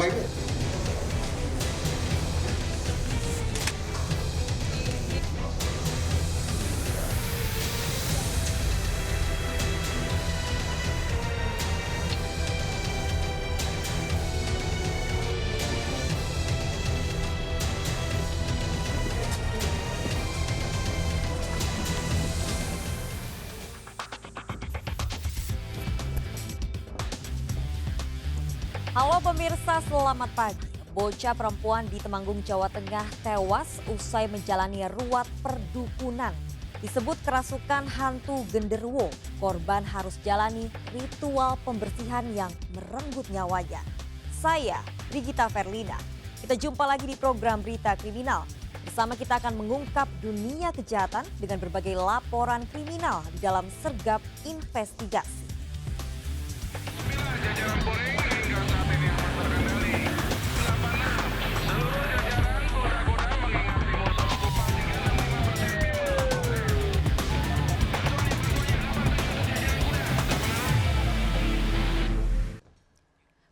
baik. Halo pemirsa, selamat pagi. Bocah perempuan di Temanggung, Jawa Tengah tewas usai menjalani ruat perdukunan. Disebut kerasukan hantu genderuwo, korban harus jalani ritual pembersihan yang merenggut nyawanya. Saya, Rigita Verlina. Kita jumpa lagi di program Berita Kriminal. Bersama kita akan mengungkap dunia kejahatan dengan berbagai laporan kriminal di dalam sergap investigasi.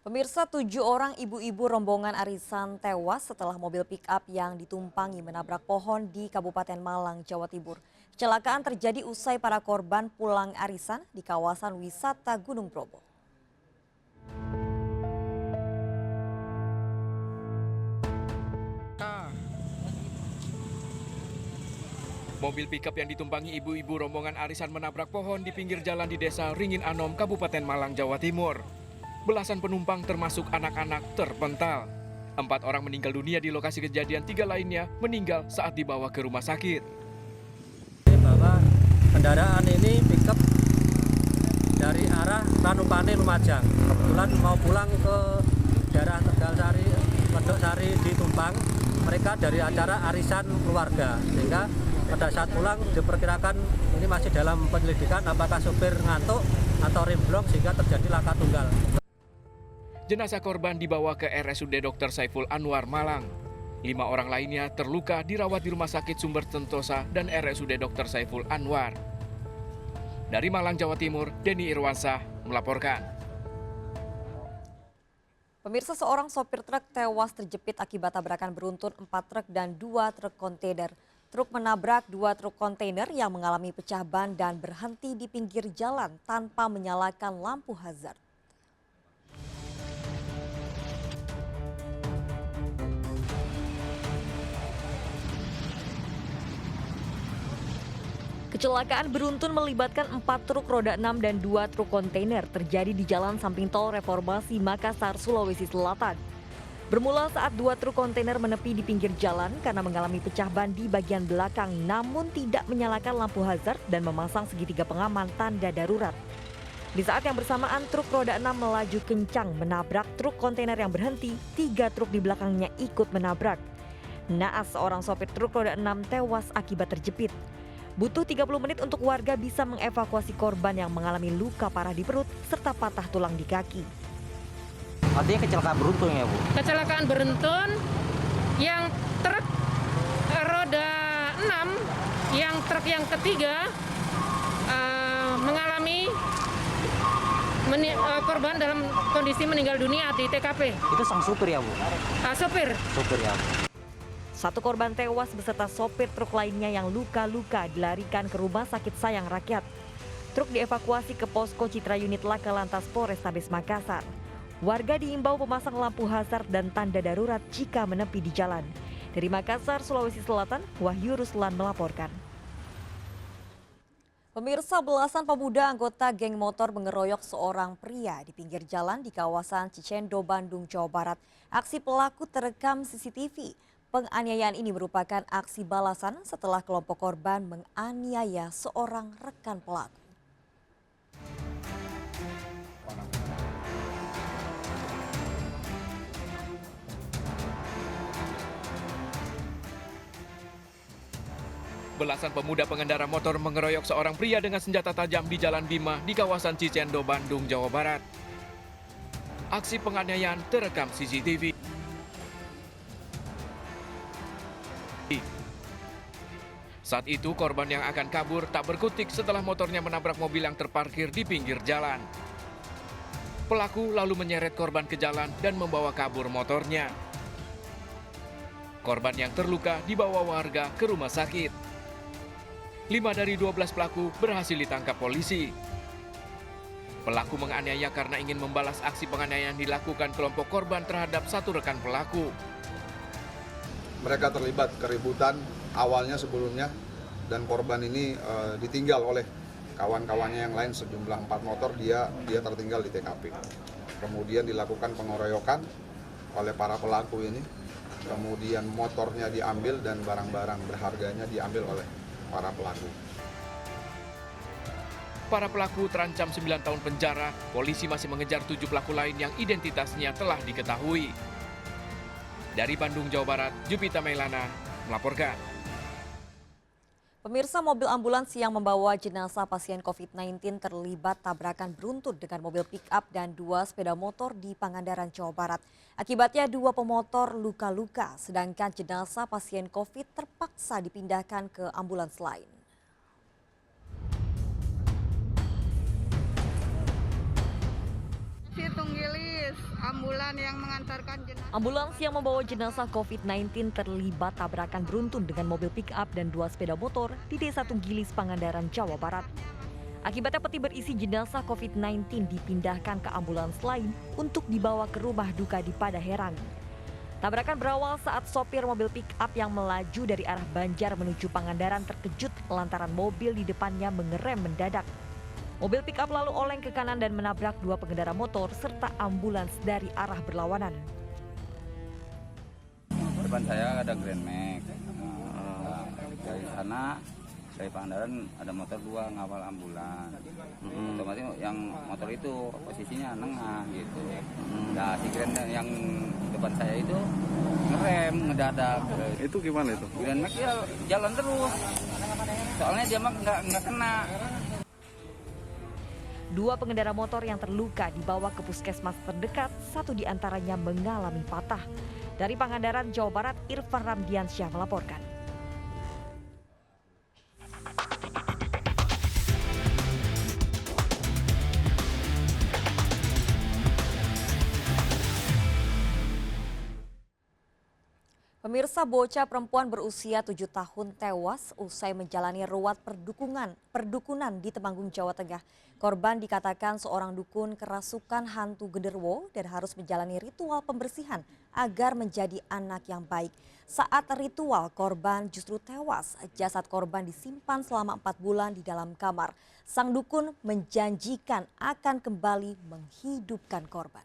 Pemirsa, 7 orang ibu-ibu rombongan arisan tewas setelah mobil pick-up yang ditumpangi menabrak pohon di Kabupaten Malang, Jawa Timur. Kecelakaan terjadi usai para korban pulang arisan di kawasan wisata Gunung Bromo. Mobil pick-up yang ditumpangi ibu-ibu rombongan arisan menabrak pohon di pinggir jalan di Desa Ringin Anom, Kabupaten Malang, Jawa Timur. Belasan penumpang termasuk anak-anak terpental. 4 orang meninggal dunia di lokasi kejadian, 3 lainnya meninggal saat dibawa ke rumah sakit. Bahwa kendaraan ini pickup dari arah Ranupane Lumajang. Kebetulan mau pulang ke daerah Tegal Sari, Ledok Sari di Tumpang. Mereka dari acara arisan keluarga. Sehingga pada saat pulang diperkirakan ini masih dalam penyelidikan apakah sopir ngantuk atau remblong sehingga terjadi laka tunggal. Jenazah korban dibawa ke RSUD Dr. Saiful Anwar Malang. 5 orang lainnya terluka dirawat di Rumah Sakit Sumber Sentosa dan RSUD Dr. Saiful Anwar. Dari Malang, Jawa Timur, Denny Irwansah melaporkan. Pemirsa, seorang sopir truk tewas terjepit akibat tabrakan beruntun 4 truk dan 2 truk kontainer. Truk menabrak 2 truk kontainer yang mengalami pecah ban dan berhenti di pinggir jalan tanpa menyalakan lampu hazard. Kecelakaan beruntun melibatkan 4 truk roda 6 dan 2 truk kontainer terjadi di Jalan Samping Tol Reformasi Makassar, Sulawesi Selatan. Bermula saat 2 truk kontainer menepi di pinggir jalan karena mengalami pecah ban di bagian belakang namun tidak menyalakan lampu hazard dan memasang segitiga pengaman tanda darurat. Di saat yang bersamaan truk roda 6 melaju kencang menabrak truk kontainer yang berhenti, 3 truk di belakangnya ikut menabrak. Naas seorang sopir truk roda 6 tewas akibat terjepit. Butuh 30 menit untuk warga bisa mengevakuasi korban yang mengalami luka parah di perut serta patah tulang di kaki. Artinya kecelakaan beruntun ya Bu? Kecelakaan beruntun yang truk roda 6, yang truk yang ketiga mengalami korban dalam kondisi meninggal dunia di TKP. Itu sang supir ya Bu? Sopir. Supir ya. 1 korban tewas beserta sopir truk lainnya yang luka-luka dilarikan ke Rumah Sakit Sayang Rakyat. Truk dievakuasi ke posko Citra Unit Laka Lantas Polrestabes Makassar. Warga diimbau memasang lampu hazard dan tanda darurat jika menepi di jalan. Dari Makassar, Sulawesi Selatan, Wahyu Ruslan melaporkan. Pemirsa, belasan pemuda anggota geng motor mengeroyok seorang pria di pinggir jalan di kawasan Cicendo, Bandung, Jawa Barat. Aksi pelaku terekam CCTV. Penganiayaan ini merupakan aksi balasan setelah kelompok korban menganiaya seorang rekan pelaku. Belasan pemuda pengendara motor mengeroyok seorang pria dengan senjata tajam di Jalan Bima di kawasan Cicendo, Bandung, Jawa Barat. Aksi penganiayaan terekam CCTV. Saat itu korban yang akan kabur tak berkutik setelah motornya menabrak mobil yang terparkir di pinggir jalan. Pelaku lalu menyeret korban ke jalan dan membawa kabur motornya. Korban yang terluka dibawa warga ke rumah sakit. 5 dari 12 pelaku berhasil ditangkap polisi. Pelaku menganiaya karena ingin membalas aksi penganiayaan dilakukan kelompok korban terhadap satu rekan pelaku. Mereka terlibat keributan awalnya sebelumnya dan korban ini ditinggal oleh kawan-kawannya yang lain sejumlah 4 motor, dia tertinggal di TKP. Kemudian dilakukan pengeroyokan oleh para pelaku ini. Kemudian motornya diambil dan barang-barang berharganya diambil oleh para pelaku. Para pelaku terancam 9 tahun penjara. Polisi masih mengejar 7 pelaku lain yang identitasnya telah diketahui. Dari Bandung, Jawa Barat, Jupita Mailana melaporkan. Pemirsa, mobil ambulans yang membawa jenazah pasien COVID-19 terlibat tabrakan beruntun dengan mobil pick-up dan 2 sepeda motor di Pangandaran, Jawa Barat. Akibatnya 2 pemotor luka-luka, sedangkan jenazah pasien COVID terpaksa dipindahkan ke ambulans lain. Tunggilis, ambulan yang mengantarkan jenazah. Ambulans yang membawa jenazah COVID-19 terlibat tabrakan beruntun dengan mobil pick-up dan 2 sepeda motor di Desa Tunggilis, Pangandaran, Jawa Barat. Akibatnya peti berisi jenazah COVID-19 dipindahkan ke ambulans lain untuk dibawa ke rumah duka di Padaherang. Tabrakan berawal saat sopir mobil pick-up yang melaju dari arah Banjar menuju Pangandaran terkejut lantaran mobil di depannya mengerem mendadak. Mobil pick-up lalu oleng ke kanan dan menabrak 2 pengendara motor serta ambulans dari arah berlawanan. Depan saya ada Grand Max. Dari sana, dari Pangandaran ada motor 2 ngawal ambulans. Otomatis yang motor itu posisinya nengah gitu. Nah, si Grand yang depan saya itu ngerem, ngedadak. Itu gimana itu? Grand Max ya jalan terus. Soalnya dia mah nggak kena. 2 pengendara motor yang terluka dibawa ke puskesmas terdekat, 1 diantaranya mengalami patah. Dari Pangandaran, Jawa Barat, Irfan Ramdiansyah melaporkan. Pemirsa, bocah perempuan berusia 7 tahun tewas usai menjalani ruat perdukunan di Temanggung, Jawa Tengah. Korban dikatakan seorang dukun kerasukan hantu genderuwo dan harus menjalani ritual pembersihan agar menjadi anak yang baik. Saat ritual, korban justru tewas. Jasad korban disimpan selama 4 bulan di dalam kamar. Sang dukun menjanjikan akan kembali menghidupkan korban.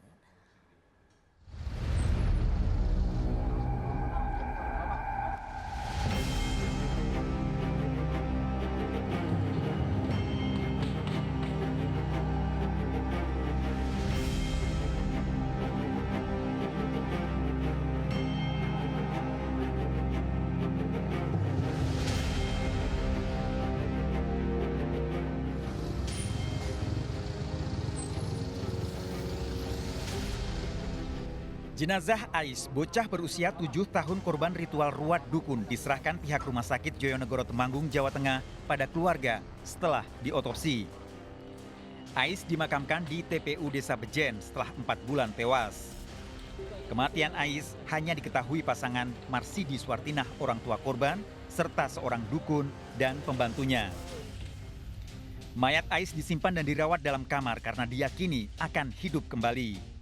Jenazah Ais, bocah berusia 7 tahun korban ritual ruat dukun, diserahkan pihak Rumah Sakit Joyonegoro Temanggung, Jawa Tengah pada keluarga setelah diotopsi. Ais dimakamkan di TPU Desa Bejen setelah 4 bulan tewas. Kematian Ais hanya diketahui pasangan Marsidi Suartinah, orang tua korban, serta seorang dukun dan pembantunya. Mayat Ais disimpan dan dirawat dalam kamar karena diyakini akan hidup kembali.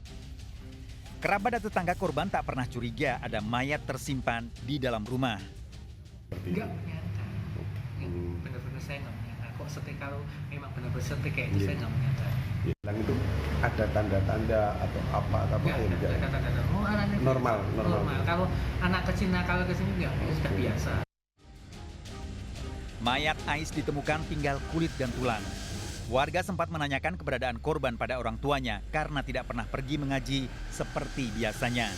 Kerabat dan tetangga korban tak pernah curiga ada mayat tersimpan di dalam rumah. Enggak menyangka, benar-benar saya nggak menyangka. Kok setik kalau memang benar-benar setik kayak itu saya nggak menyangka. Bilang itu ada tanda-tanda atau apa Enggak. Oh, anaknya normal. Kalau anak kecil nakal ke sini enggak, itu sudah biasa. Mayat Ais ditemukan tinggal kulit dan tulang. Warga sempat menanyakan keberadaan korban pada orang tuanya karena tidak pernah pergi mengaji seperti biasanya.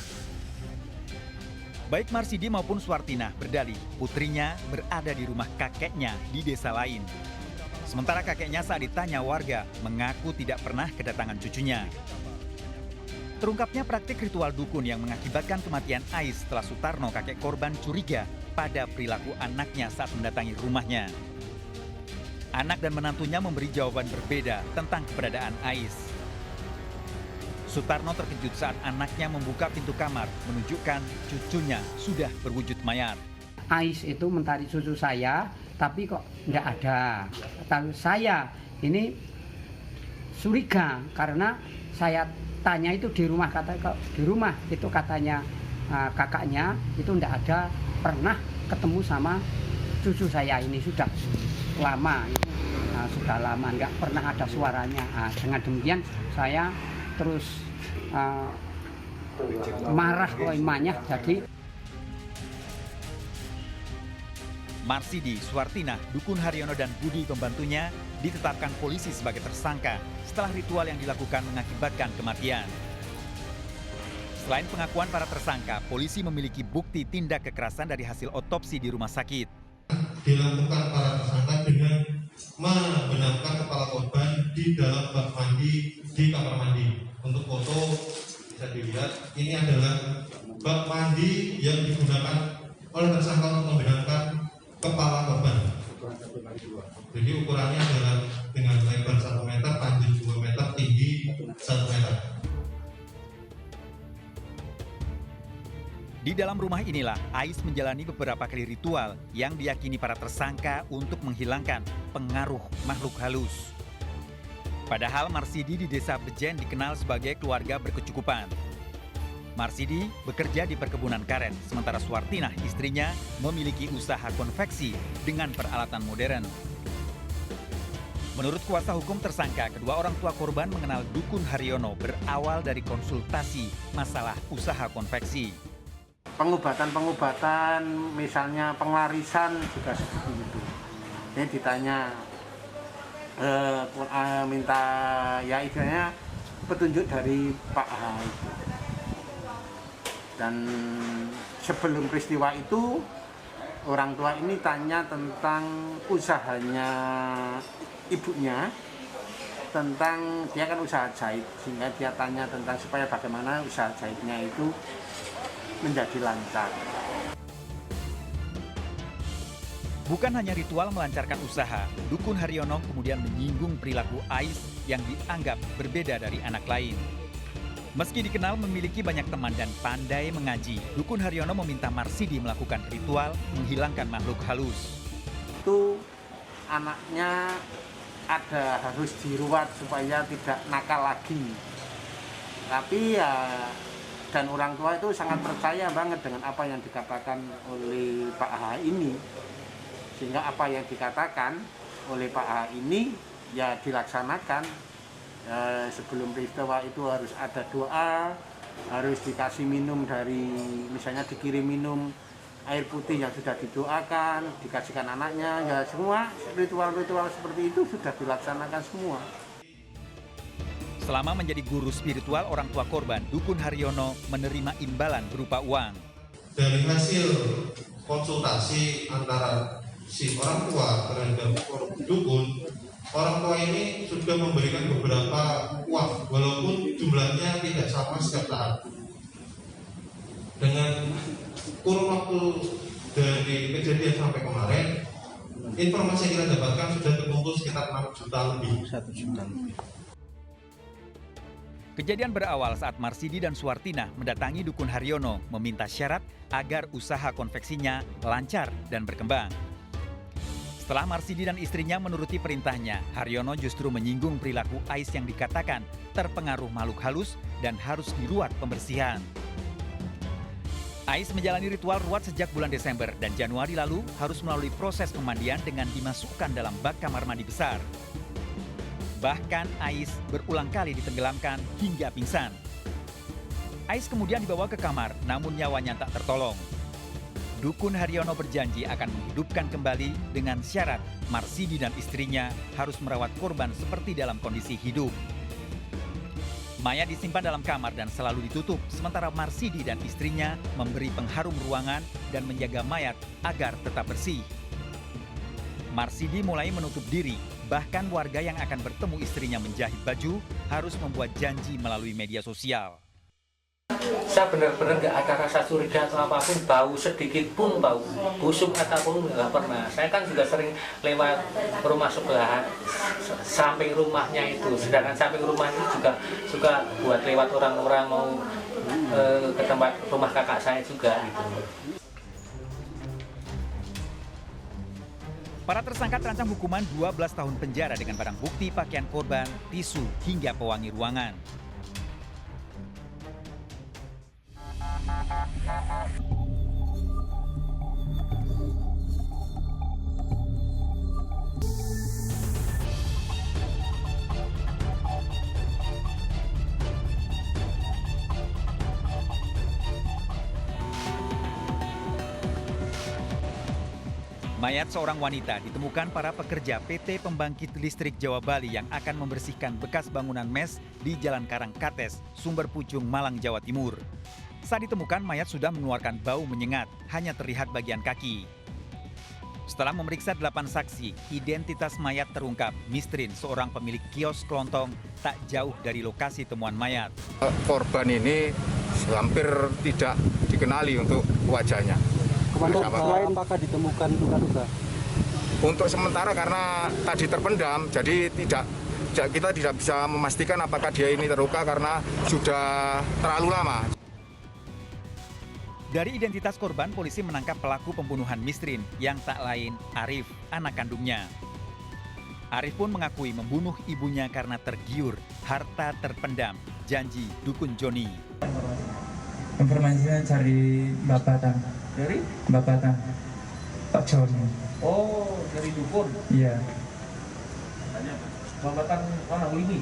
Baik Marsidi maupun Suartinah berdalih putrinya berada di rumah kakeknya di desa lain. Sementara kakeknya saat ditanya warga mengaku tidak pernah kedatangan cucunya. Terungkapnya praktik ritual dukun yang mengakibatkan kematian Ais setelah Sutarno, kakek korban, curiga pada perilaku anaknya saat mendatangi rumahnya. Anak dan menantunya memberi jawaban berbeda tentang keberadaan Ais. Sutarno terkejut saat anaknya membuka pintu kamar, menunjukkan cucunya sudah berwujud mayat. Ais itu mencari cucu saya, tapi kok nggak ada. Lalu saya ini curiga karena saya tanya itu di rumah, itu katanya kakaknya itu nggak ada pernah ketemu sama cucu saya ini, sudah lama, sudah lama nggak pernah ada suaranya. Dengan demikian saya terus marah ke emaknya. Jadi Marsidi, Suartina, Dukun Haryono dan Budi pembantunya ditetapkan polisi sebagai tersangka setelah ritual yang dilakukan mengakibatkan kematian. Selain pengakuan para tersangka, polisi memiliki bukti tindak kekerasan dari hasil otopsi di rumah sakit. Dilakukan para tersangka dengan membenamkan kepala korban di dalam bak mandi di kamar mandi. Untuk foto bisa dilihat, ini adalah bak mandi yang digunakan oleh tersangka untuk membenamkan kepala korban. Jadi ukurannya adalah dengan lebar 1 meter, panjang 2 meter, tinggi 1 meter. Di dalam rumah inilah Ais menjalani beberapa kali ritual yang diyakini para tersangka untuk menghilangkan pengaruh makhluk halus. Padahal Marsidi di Desa Bejen dikenal sebagai keluarga berkecukupan. Marsidi bekerja di perkebunan karet, sementara Suartina, istrinya, memiliki usaha konveksi dengan peralatan modern. Menurut kuasa hukum tersangka, kedua orang tua korban mengenal Dukun Haryono berawal dari konsultasi masalah usaha konveksi. Pengobatan, misalnya penglarisan juga seperti itu. Ini ditanya, minta ya istilahnya petunjuk dari Pak H itu. Dan sebelum peristiwa itu, orang tua ini tanya tentang usahanya ibunya, tentang dia kan usaha jahit, sehingga dia tanya tentang supaya bagaimana usaha jahitnya itu menjadi lancar. Bukan hanya ritual melancarkan usaha, Dukun Haryono kemudian menyinggung perilaku Ais yang dianggap berbeda dari anak lain. Meski dikenal memiliki banyak teman dan pandai mengaji, Dukun Haryono meminta Marsidi melakukan ritual menghilangkan makhluk halus. Itu anaknya harus diruat supaya tidak nakal lagi. Tapi ya, dan orang tua itu sangat percaya banget dengan apa yang dikatakan oleh Pak H ini. Sehingga apa yang dikatakan oleh Pak H ini ya dilaksanakan. Sebelum peristiwa itu harus ada doa, harus dikasih minum dari, misalnya dikirim minum air putih yang sudah didoakan, dikasihkan anaknya, ya semua ritual-ritual seperti itu sudah dilaksanakan semua. Selama menjadi guru spiritual orang tua korban, Dukun Haryono menerima imbalan berupa uang. Dari hasil konsultasi antara si orang tua terhadap dukun, orang tua ini sudah memberikan beberapa uang, walaupun jumlahnya tidak sama setiap saat. Dengan kurun waktu dari kejadian sampai kemarin, informasi yang kita dapatkan sudah terkumpul sekitar 6 juta lebih. 1 juta lebih. Kejadian berawal saat Marsidi dan Suartina mendatangi Dukun Haryono meminta syarat agar usaha konveksinya lancar dan berkembang. Setelah Marsidi dan istrinya menuruti perintahnya, Haryono justru menyinggung perilaku Ais yang dikatakan terpengaruh makhluk halus dan harus diruat pembersihan. Ais menjalani ritual ruat sejak bulan Desember dan Januari lalu harus melalui proses pemandian dengan dimasukkan dalam bak kamar mandi besar. Bahkan Ais berulang kali ditenggelamkan hingga pingsan. Ais kemudian dibawa ke kamar, namun nyawanya tak tertolong. Dukun Haryono berjanji akan menghidupkan kembali dengan syarat Marsidi dan istrinya harus merawat korban seperti dalam kondisi hidup. Mayat disimpan dalam kamar dan selalu ditutup, sementara Marsidi dan istrinya memberi pengharum ruangan dan menjaga mayat agar tetap bersih. Marsidi mulai menutup diri, bahkan warga yang akan bertemu istrinya menjahit baju harus membuat janji melalui media sosial. Saya benar-benar nggak ada rasa curiga atau apapun, bau sedikit pun bau busuk ataupun nggak pernah. Saya kan juga sering lewat rumah sebelah samping rumahnya itu. Sedangkan samping rumah itu juga suka buat lewat orang-orang mau ke tempat rumah kakak saya juga gitu. Para tersangka terancam hukuman 12 tahun penjara dengan barang bukti pakaian korban, tisu, hingga pewangi ruangan. Mayat seorang wanita ditemukan para pekerja PT Pembangkit Listrik Jawa Bali yang akan membersihkan bekas bangunan mes di Jalan Karangkates, Sumber Pucung, Malang, Jawa Timur. Saat ditemukan, mayat sudah mengeluarkan bau menyengat, hanya terlihat bagian kaki. Setelah memeriksa 8 saksi, identitas mayat terungkap. Mistrin, seorang pemilik kios kelontong, tak jauh dari lokasi temuan mayat. Korban ini hampir tidak dikenali untuk wajahnya. Apakah ditemukan luka-luka? Untuk sementara karena tadi terpendam, jadi kita tidak bisa memastikan apakah dia ini terluka karena sudah terlalu lama. Dari identitas korban, polisi menangkap pelaku pembunuhan Mistrin yang tak lain Arif, anak kandungnya. Arif pun mengakui membunuh ibunya karena tergiur harta terpendam, janji dukun Joni. Informasinya cari Bapatan. Dari? Bapatan. Pak Joni. Oh, dari dukun? Iya. Bapatan mana? Ini?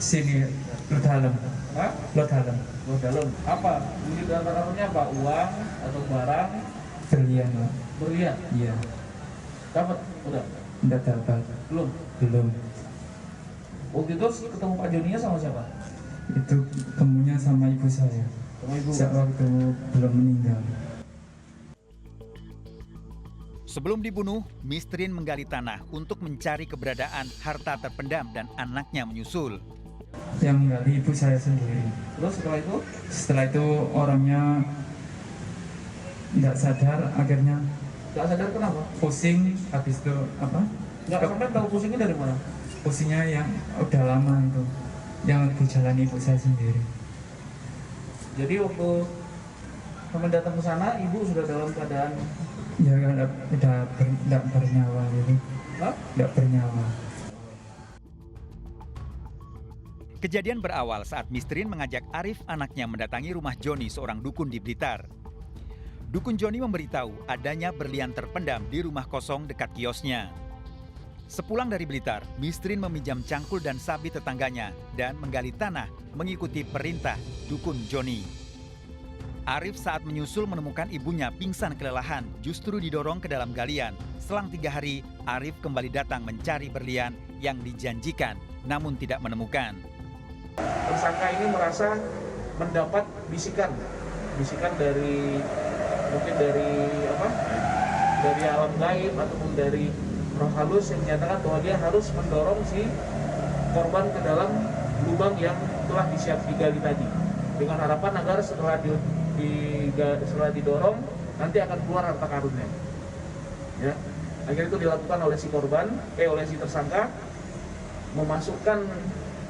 Sini, lo dalam. Hah? Lo dalam. Lo dalam. Apa? Ini dalamnya apa? Uang atau barang? Berlian, Pak. Berlian? Iya. Dapat? Udah? Enggak dapat. Belum? Belum. Waktu itu ketemu Pak Joninya sama siapa? Itu temunya sama ibu saya. Sama ibu? Saat waktu belum meninggal. Sebelum dibunuh, Mistrin menggali tanah untuk mencari keberadaan harta terpendam dan anaknya menyusul. Yang menggali ibu saya sendiri. Terus setelah itu? Setelah itu orangnya tidak sadar, akhirnya. Tidak sadar kenapa? Pusing, habis itu apa? Nggak sampai tahu pusingnya dari mana? Pusingnya yang udah lama itu, yang dijalani ibu saya sendiri. Jadi waktu kami datang ke sana, ibu sudah dalam keadaan ya udah tidak bernyawa gitu. Tidak bernyawa. Kejadian berawal saat Mistrin mengajak Arif anaknya mendatangi rumah Joni, seorang dukun di Blitar. Dukun Joni memberitahu adanya berlian terpendam di rumah kosong dekat kiosnya. Sepulang dari Blitar, Mistrin meminjam cangkul dan sabit tetangganya dan menggali tanah mengikuti perintah dukun Joni. Arif saat menyusul menemukan ibunya pingsan kelelahan, justru didorong ke dalam galian. Selang 3 hari, Arif kembali datang mencari berlian yang dijanjikan, namun tidak menemukan. Tersangka ini merasa mendapat bisikan dari mungkin dari alam gaib ataupun dari roh halus yang menyatakan bahwa dia harus mendorong si korban ke dalam lubang yang telah digali tadi, dengan harapan agar setelah didorong nanti akan keluar harta karunnya. Ya, akhirnya itu dilakukan oleh si oleh si tersangka, memasukkan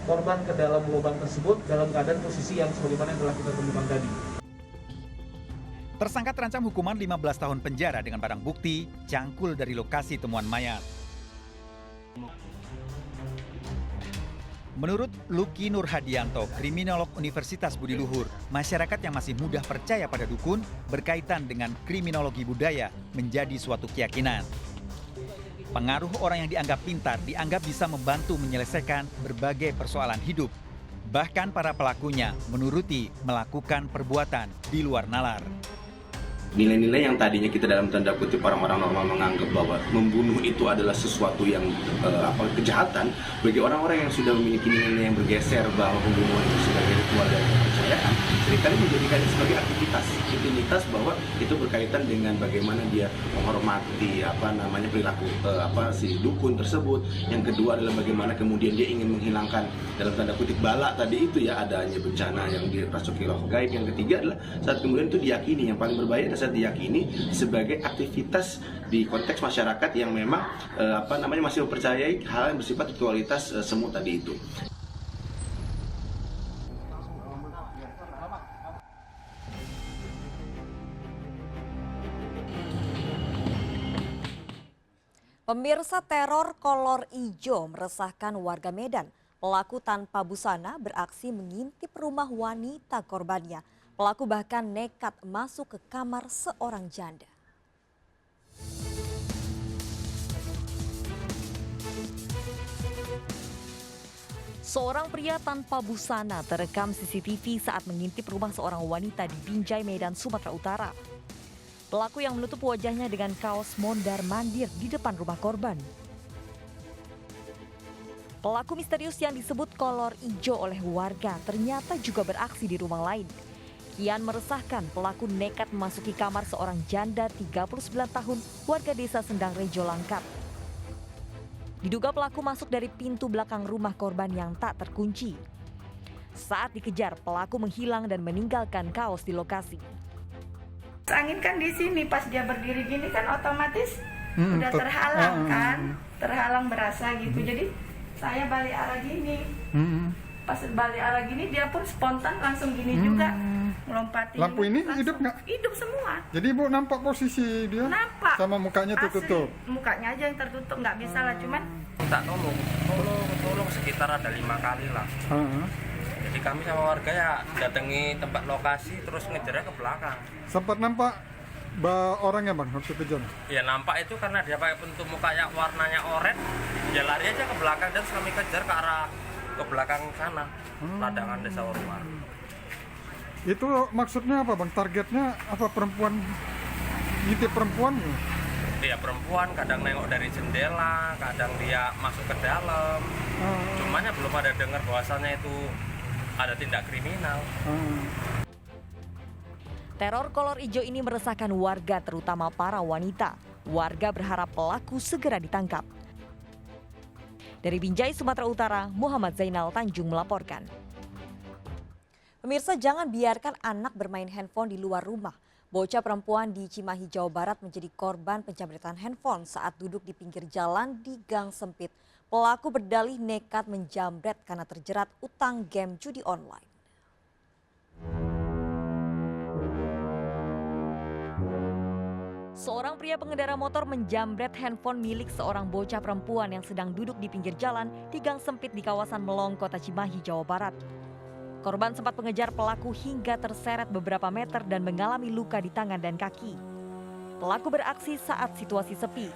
korban ke dalam lubang tersebut dalam keadaan posisi yang sebagaimana yang telah kita temukan tadi. Tersangka terancam hukuman 15 tahun penjara dengan barang bukti cangkul dari lokasi temuan mayat. Menurut Luki Nurhadianto, kriminolog Universitas Budi Luhur, masyarakat yang masih mudah percaya pada dukun berkaitan dengan kriminologi budaya menjadi suatu keyakinan. Pengaruh orang yang dianggap pintar dianggap bisa membantu menyelesaikan berbagai persoalan hidup. Bahkan para pelakunya menuruti melakukan perbuatan di luar nalar. Nilai-nilai yang tadinya kita dalam tanda kutip orang-orang normal menganggap bahwa membunuh itu adalah sesuatu yang kejahatan, bagi orang-orang yang sudah memiliki nilai yang bergeser bahwa pembunuhan itu sebagai ritual dan kepercayaan, seringkali menjadikan itu sebagai aktivitas, rutinitas bahwa itu berkaitan dengan bagaimana dia menghormati perilaku si dukun tersebut. Yang kedua adalah bagaimana kemudian dia ingin menghilangkan dalam tanda kutip bala tadi itu ya, adanya bencana yang dirasuki roh gaib. Yang ketiga adalah saat kemudian itu diyakini, yang paling berbahaya adalah saat diyakini sebagai aktivitas di konteks masyarakat yang memang masih mempercayai hal yang bersifat ritualitas semu tadi itu. Pemirsa, teror kolor ijo meresahkan warga Medan. Pelaku tanpa busana beraksi mengintip rumah wanita korbannya. Pelaku bahkan nekat masuk ke kamar seorang janda. Seorang pria tanpa busana terekam CCTV saat mengintip rumah seorang wanita di Binjai, Medan, Sumatera Utara. Pelaku yang menutup wajahnya dengan kaos mondar-mandir di depan rumah korban. Pelaku misterius yang disebut kolor ijo oleh warga ternyata juga beraksi di rumah lain. Kian meresahkan, pelaku nekat memasuki kamar seorang janda 39 tahun warga desa Sendang Rejo Langkat. Diduga pelaku masuk dari pintu belakang rumah korban yang tak terkunci. Saat dikejar, pelaku menghilang dan meninggalkan kaos di lokasi. Angin kan di sini, pas dia berdiri gini kan otomatis udah terhalang kan, terhalang berasa gitu. Jadi saya balik arah gini, pas balik arah gini dia pun spontan langsung gini juga melompatin. Lampu ini langsung. hidup nggak? Hidup semua. Jadi Ibu nampak posisi dia? Nampak. Sama mukanya tertutup? Asli, mukanya aja yang tertutup, nggak bisa lah, cuman Minta tolong sekitar ada 5 kali lah. Jadi kami sama warga ya datangi tempat lokasi terus ngejarnya ke belakang. Sempat nampak orangnya Bang, harus kejar? Ya nampak itu karena dia pakai pentutup muka yang warnanya oranye, ya lari aja ke belakang dan kami kejar ke arah ke belakang sana, ladangan desa Warwa. Itu maksudnya apa Bang? Targetnya apa, perempuan? Ngintip perempuan? Iya perempuan, kadang nengok dari jendela, kadang dia masuk ke dalam. Cuman ya belum ada dengar bahwasannya itu ada tindak kriminal. Teror kolor ijo ini meresahkan warga, terutama para wanita. Warga berharap pelaku segera ditangkap. Dari Binjai, Sumatera Utara, Muhammad Zainal Tanjung melaporkan. Pemirsa, jangan biarkan anak bermain handphone di luar rumah. Bocah perempuan di Cimahi, Jawa Barat menjadi korban penjamretan handphone saat duduk di pinggir jalan di gang sempit. Pelaku berdalih nekat menjamret karena terjerat utang game judi online. Seorang pria pengendara motor menjamret handphone milik seorang bocah perempuan yang sedang duduk di pinggir jalan di gang sempit di kawasan Melong, Kota Cimahi, Jawa Barat. Korban sempat mengejar pelaku hingga terseret beberapa meter dan mengalami luka di tangan dan kaki. Pelaku beraksi saat situasi sepi.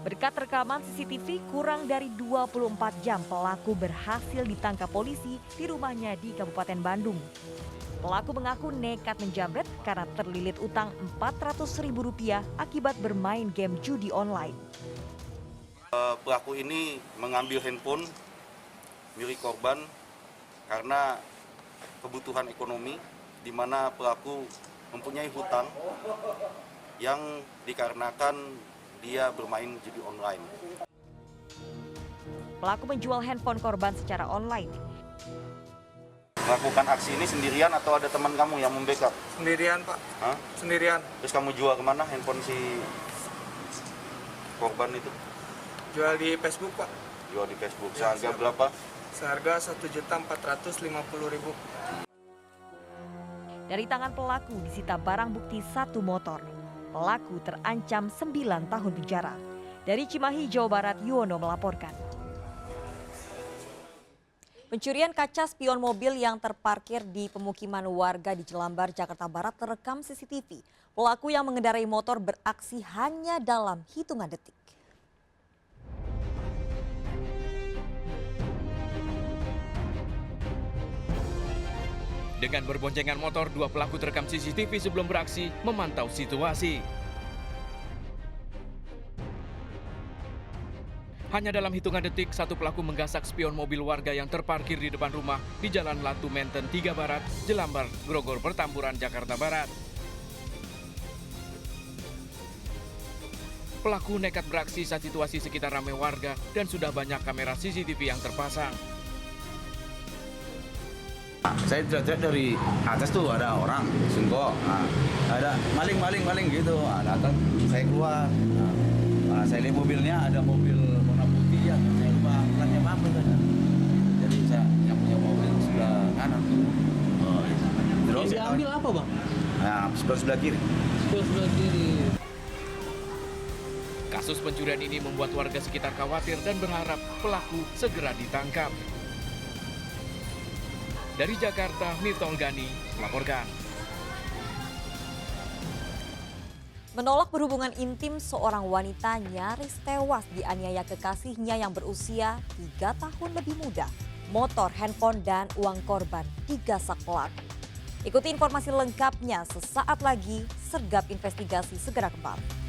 Berkat rekaman CCTV, kurang dari 24 jam pelaku berhasil ditangkap polisi di rumahnya di Kabupaten Bandung. Pelaku mengaku nekat menjamret karena terlilit utang Rp400.000 akibat bermain game judi online. Pelaku ini mengambil handphone milik korban karena kebutuhan ekonomi, di mana pelaku mempunyai hutang yang dikarenakan dia bermain judi online. Pelaku menjual handphone korban secara online. Melakukan aksi ini sendirian atau ada teman kamu yang membackup? Sendirian Pak. Hah? Sendirian. Terus kamu jual kemana handphone si korban itu? Jual di Facebook Pak. Jual di Facebook. Seharga berapa? Seharga Rp1.450.000. Dari tangan pelaku disita barang bukti 1 motor. Pelaku terancam 9 tahun penjara. Dari Cimahi, Jawa Barat, Yuwono melaporkan. Pencurian kaca spion mobil yang terparkir di pemukiman warga di Jelambar, Jakarta Barat terekam CCTV. Pelaku yang mengendarai motor beraksi hanya dalam hitungan detik. Dengan berboncengan motor, 2 pelaku terekam CCTV sebelum beraksi memantau situasi. Hanya dalam hitungan detik, satu pelaku menggasak spion mobil warga yang terparkir di depan rumah di Jalan Latu Menten 3 Barat, Jelambar, Grogol, Pertamburan, Jakarta Barat. Pelaku nekat beraksi saat situasi sekitar ramai warga dan sudah banyak kamera CCTV yang terpasang. Saya teriak dari atas tuh ada orang sungguh, ada maling gitu, datang saya keluar, saya lihat mobilnya ada mobil warna putih ya, saya lupa platnya apa tadi. Jadi saya yang punya mobil sebelah kanan. Terus yang diambil apa bang? Nah, sebelah kiri. Sebelah kiri. Kasus pencurian ini membuat warga sekitar khawatir dan berharap pelaku segera ditangkap. Dari Jakarta, Mirtol Gani melaporkan. Menolak berhubungan intim, seorang wanita nyaris tewas dianiaya kekasihnya yang berusia 3 tahun lebih muda. Motor, handphone, dan uang korban digasak pelaku. Ikuti informasi lengkapnya sesaat lagi. Sergap Investigasi segera kembali.